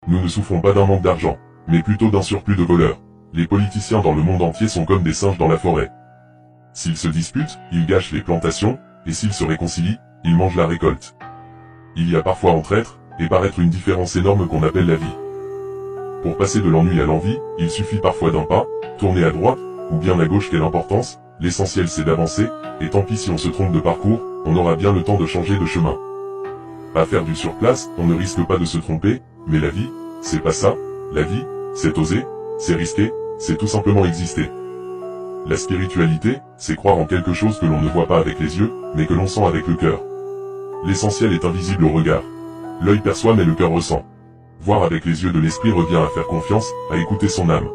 Nous ne souffrons pas d'un manque d'argent, mais plutôt d'un surplus de voleurs. Les politiciens dans le monde entier sont comme des singes dans la forêt. S'ils se disputent, ils gâchent les plantations, et s'ils se réconcilient, ils mangent la récolte. Il y a parfois entre être et paraître une différence énorme qu'on appelle la vie. Pour passer de l'ennui à l'envie, il suffit parfois d'un pas, tourner à droite, ou bien à gauche, quelle importance, l'essentiel c'est d'avancer, et tant pis si on se trompe de parcours, on aura bien le temps de changer de chemin. À faire du surplace, on ne risque pas de se tromper, mais la vie, c'est pas ça. La vie, c'est oser, c'est risquer, c'est tout simplement exister. La spiritualité, c'est croire en quelque chose que l'on ne voit pas avec les yeux, mais que l'on sent avec le cœur. L'essentiel est invisible au regard. L'œil perçoit mais le cœur ressent. Voir avec les yeux de l'esprit revient à faire confiance, à écouter son âme.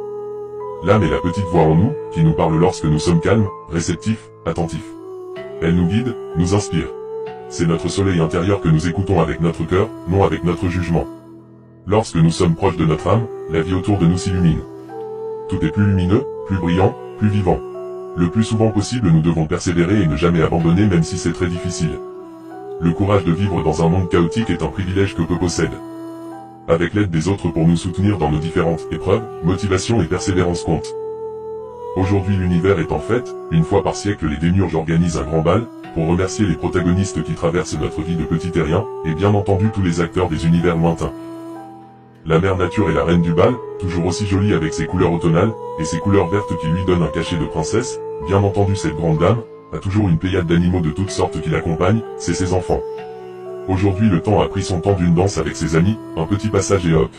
L'âme est la petite voix en nous, qui nous parle lorsque nous sommes calmes, réceptifs, attentifs. Elle nous guide, nous inspire. C'est notre soleil intérieur que nous écoutons avec notre cœur, non avec notre jugement. Lorsque nous sommes proches de notre âme, la vie autour de nous s'illumine. Tout est plus lumineux, plus brillant, plus vivant. Le plus souvent possible nous devons persévérer et ne jamais abandonner même si c'est très difficile. Le courage de vivre dans un monde chaotique est un privilège que peu possèdent. Avec l'aide des autres pour nous soutenir dans nos différentes épreuves, motivation et persévérance comptent. Aujourd'hui l'univers est en fête, une fois par siècle les démiurges organisent un grand bal, pour remercier les protagonistes qui traversent notre vie de petit terrien, et bien entendu tous les acteurs des univers lointains. La mère nature est la reine du bal, toujours aussi jolie avec ses couleurs automnales, et ses couleurs vertes qui lui donnent un cachet de princesse. Bien entendu cette grande dame a toujours une pléiade d'animaux de toutes sortes qui l'accompagnent, c'est ses enfants. Aujourd'hui le temps a pris son temps d'une danse avec ses amis, un petit passage et hop.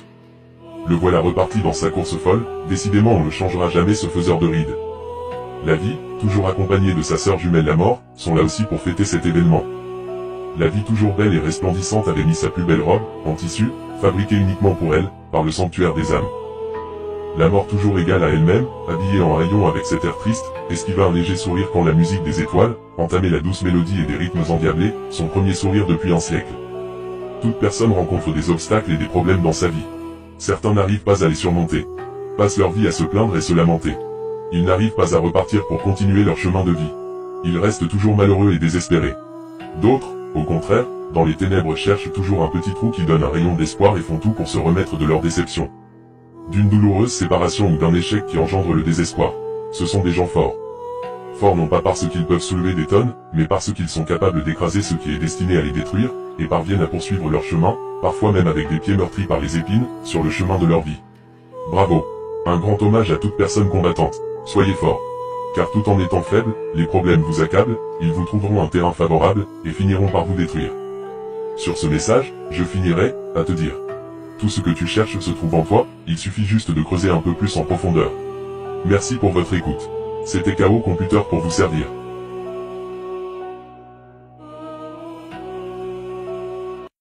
Le voilà reparti dans sa course folle, décidément on ne changera jamais ce faiseur de rides. La vie, toujours accompagnée de sa sœur jumelle la mort, sont là aussi pour fêter cet événement. La vie toujours belle et resplendissante avait mis sa plus belle robe, en tissu, fabriquée uniquement pour elle, par le sanctuaire des âmes. La mort toujours égale à elle-même, habillée en rayon avec cet air triste, esquiva un léger sourire quand la musique des étoiles, entamait la douce mélodie et des rythmes endiablés, son premier sourire depuis un siècle. Toute personne rencontre des obstacles et des problèmes dans sa vie. Certains n'arrivent pas à les surmonter. Passent leur vie à se plaindre et se lamenter. Ils n'arrivent pas à repartir pour continuer leur chemin de vie. Ils restent toujours malheureux et désespérés. D'autres, au contraire, dans les ténèbres cherchent toujours un petit trou qui donne un rayon d'espoir et font tout pour se remettre de leur déception. D'une douloureuse séparation ou d'un échec qui engendre le désespoir. Ce sont des gens forts. Forts non pas parce qu'ils peuvent soulever des tonnes, mais parce qu'ils sont capables d'écraser ce qui est destiné à les détruire, et parviennent à poursuivre leur chemin, parfois même avec des pieds meurtris par les épines, sur le chemin de leur vie. Bravo! Un grand hommage à toute personne combattante. Soyez forts. Car tout en étant faibles, les problèmes vous accablent, ils vous trouveront un terrain favorable, et finiront par vous détruire. Sur ce message, je finirai, à te dire. Tout ce que tu cherches se trouve en toi, il suffit juste de creuser un peu plus en profondeur. Merci pour votre écoute. C'était KO Computer pour vous servir.